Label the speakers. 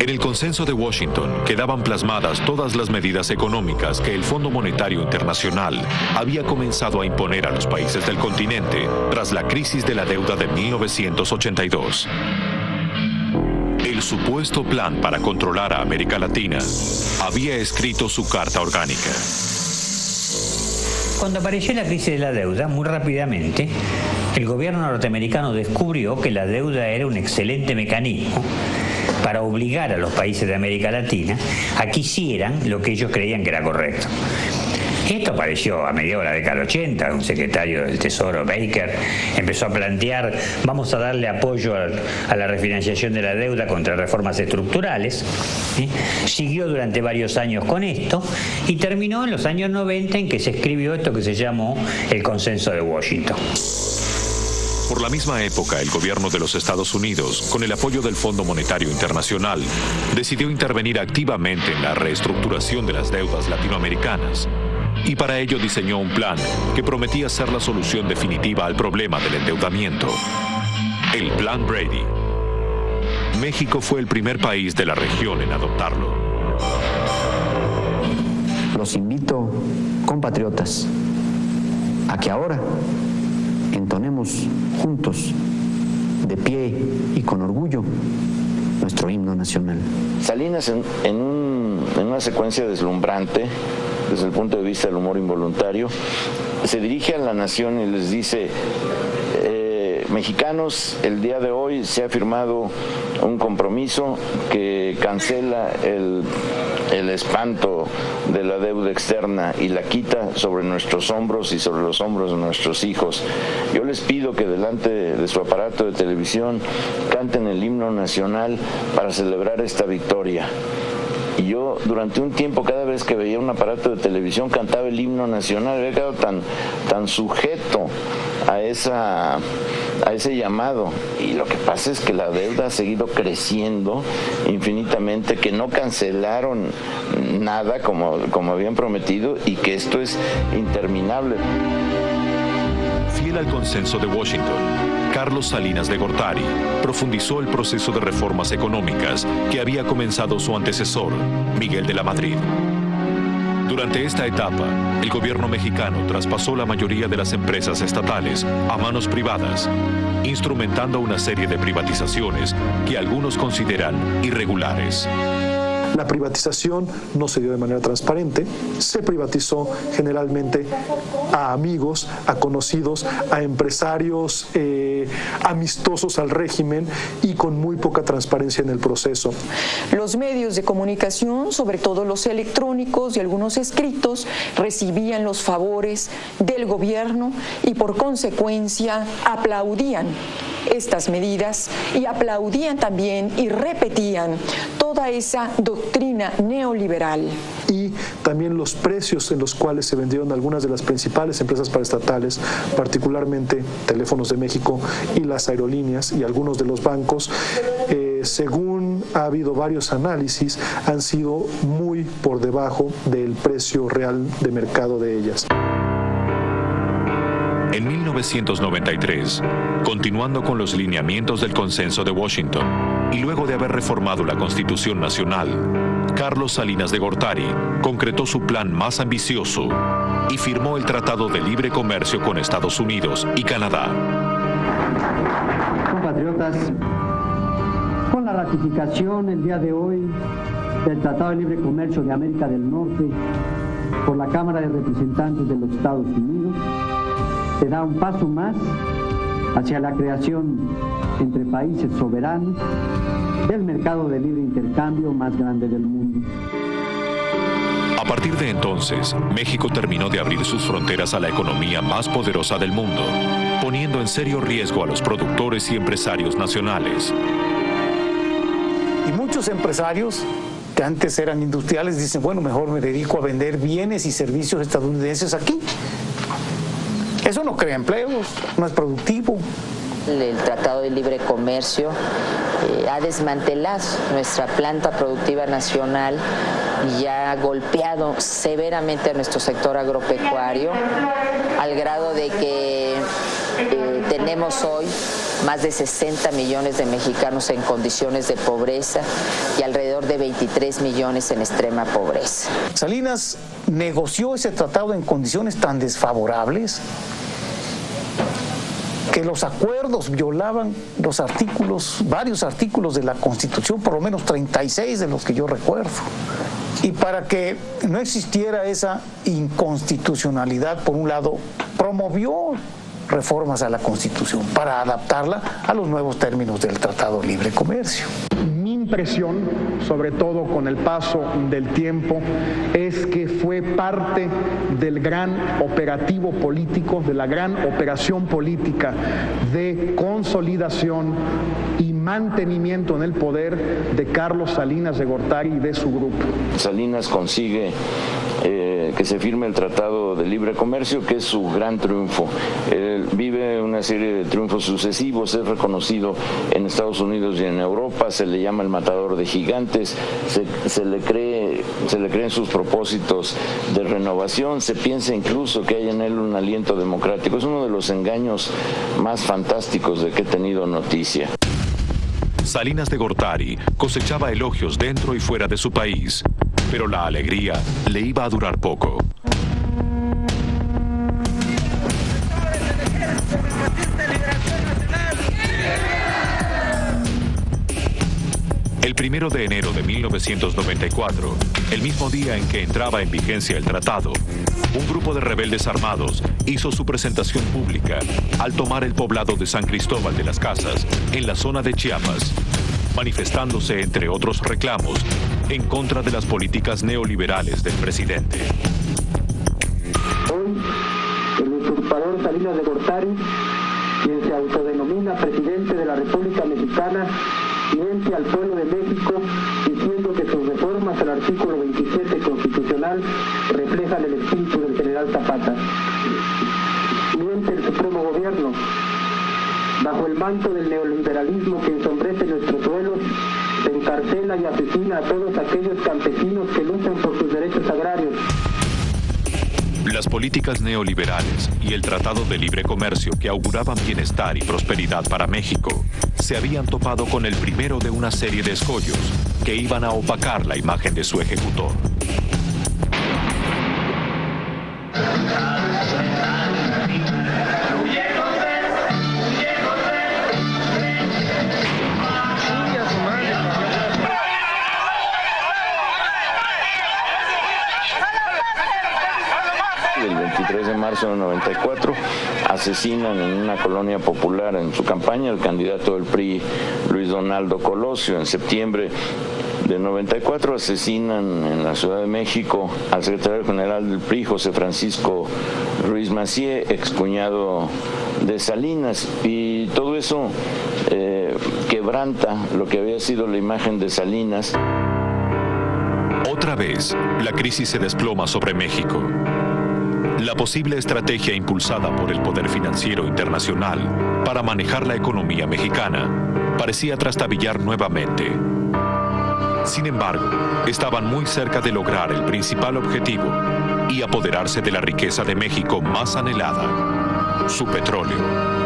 Speaker 1: En el Consenso de Washington quedaban plasmadas todas las medidas económicas que el Fondo Monetario Internacional había comenzado a imponer a los países del continente tras la crisis de la deuda de 1982. El supuesto plan para controlar a América Latina había escrito su carta orgánica.
Speaker 2: Cuando apareció la crisis de la deuda, muy rápidamente, el gobierno norteamericano descubrió que la deuda era un excelente mecanismo para obligar a los países de América Latina a que hicieran lo que ellos creían que era correcto. Esto apareció a mediados de la década del 80, un secretario del Tesoro, Baker, empezó a plantear, vamos a darle apoyo a la refinanciación de la deuda contra reformas estructurales. Siguió durante varios años con esto y terminó en los años 90 en que se escribió esto que se llamó el Consenso de Washington.
Speaker 1: Por la misma época, el gobierno de los Estados Unidos, con el apoyo del Fondo Monetario Internacional, decidió intervenir activamente en la reestructuración de las deudas latinoamericanas. Y para ello diseñó un plan que prometía ser la solución definitiva al problema del endeudamiento. El Plan Brady. México fue el primer país de la región en adoptarlo.
Speaker 3: Los invito, compatriotas, a que ahora entonemos juntos, de pie y con orgullo, nuestro himno nacional.
Speaker 4: Salinas, en una secuencia deslumbrante, desde el punto de vista del humor involuntario, se dirige a la nación y les dice: mexicanos, el día de hoy se ha firmado un compromiso que cancela el espanto de la deuda externa y la quita sobre nuestros hombros y sobre los hombros de nuestros hijos. Yo les pido que delante de su aparato de televisión canten el himno nacional para celebrar esta victoria. Y yo durante un tiempo, cada vez que veía un aparato de televisión, cantaba el himno nacional. Había quedado tan sujeto a ese llamado. Y lo que pasa es que la deuda ha seguido creciendo infinitamente, que no cancelaron nada como habían prometido y que esto es interminable.
Speaker 1: Fiel al Consenso de Washington, Carlos Salinas de Gortari profundizó el proceso de reformas económicas que había comenzado su antecesor, Miguel de la Madrid. Durante esta etapa, el gobierno mexicano traspasó la mayoría de las empresas estatales a manos privadas, instrumentando una serie de privatizaciones que algunos consideran irregulares.
Speaker 5: La privatización no se dio de manera transparente, se privatizó generalmente a amigos, a conocidos, a empresarios amistosos al régimen y con muy poca transparencia en el proceso.
Speaker 6: Los medios de comunicación, sobre todo los electrónicos y algunos escritos, recibían los favores del gobierno y por consecuencia aplaudían estas medidas y aplaudían también y repetían toda esa doctrina neoliberal.
Speaker 5: Y también los precios en los cuales se vendieron algunas de las principales empresas paraestatales, particularmente Teléfonos de México y las aerolíneas y algunos de los bancos, según ha habido varios análisis, han sido muy por debajo del precio real de mercado de ellas.
Speaker 1: En 1993, continuando con los lineamientos del Consenso de Washington y luego de haber reformado la Constitución Nacional, Carlos Salinas de Gortari concretó su plan más ambicioso y firmó el Tratado de Libre Comercio con Estados Unidos y Canadá.
Speaker 7: Compatriotas, con la ratificación el día de hoy del Tratado de Libre Comercio de América del Norte por la Cámara de Representantes de los Estados Unidos, se da un paso más hacia la creación entre países soberanos del mercado de libre intercambio más grande del mundo.
Speaker 1: A partir de entonces, México terminó de abrir sus fronteras a la economía más poderosa del mundo, poniendo en serio riesgo a los productores y empresarios nacionales.
Speaker 8: Y muchos empresarios que antes eran industriales dicen, bueno, mejor me dedico a vender bienes y servicios estadounidenses aquí. Eso no crea empleos, no es productivo.
Speaker 9: El Tratado de Libre Comercio ha desmantelado nuestra planta productiva nacional y ha golpeado severamente a nuestro sector agropecuario, al grado de que tenemos hoy más de 60 millones de mexicanos en condiciones de pobreza y alrededor de 23 millones en extrema pobreza.
Speaker 8: Salinas negoció ese tratado en condiciones tan desfavorables que los acuerdos violaban los artículos, varios artículos de la Constitución, por lo menos 36 de los que yo recuerdo. Y para que no existiera esa inconstitucionalidad, por un lado, promovió reformas a la Constitución para adaptarla a los nuevos términos del Tratado de Libre Comercio.
Speaker 10: Mi impresión, sobre todo con el paso del tiempo, es que fue parte del gran operativo político, de la gran operación política de consolidación y mantenimiento en el poder de Carlos Salinas de Gortari y de su grupo.
Speaker 4: Salinas consigue que se firme el Tratado de Libre Comercio, que es su gran triunfo. Él vive una serie de triunfos sucesivos, es reconocido en Estados Unidos y en Europa, se le llama el matador de gigantes, se le cree en sus propósitos de renovación, se piensa incluso que hay en él un aliento democrático. Es uno de los engaños más fantásticos de que he tenido noticia.
Speaker 1: Salinas de Gortari cosechaba elogios dentro y fuera de su país, pero la alegría le iba a durar poco. El 1 de enero de 1994, el mismo día en que entraba en vigencia el tratado, un grupo de rebeldes armados hizo su presentación pública al tomar el poblado de San Cristóbal de las Casas, en la zona de Chiapas, manifestándose, entre otros reclamos, en contra de las políticas neoliberales del presidente.
Speaker 7: Hoy, el usurpador Salinas de Gortari, quien se autodenomina presidente de la República Mexicana, miente al pueblo de México diciendo que sus reformas al artículo 27 constitucional reflejan el espíritu del general Zapata. Miente el Supremo Gobierno. Bajo el manto del neoliberalismo que ensombrece nuestros suelos, se encarcela y asesina a todos aquellos campesinos que luchan por sus derechos agrarios.
Speaker 1: Las políticas neoliberales y el Tratado de Libre Comercio, que auguraban bienestar y prosperidad para México, se habían topado con el primero de una serie de escollos que iban a opacar la imagen de su ejecutor.
Speaker 4: El 23 de marzo de 94 asesinan en una colonia popular en su campaña al candidato del PRI, Luis Donaldo Colosio. En septiembre de 94 asesinan en la Ciudad de México al secretario general del PRI, José Francisco Ruiz Massieu, excuñado de Salinas, y todo eso quebranta lo que había sido la imagen de Salinas.
Speaker 1: Otra vez, la crisis se desploma sobre México. La posible estrategia impulsada por el poder financiero internacional para manejar la economía mexicana parecía trastabillar nuevamente. Sin embargo, estaban muy cerca de lograr el principal objetivo y apoderarse de la riqueza de México más anhelada, su petróleo.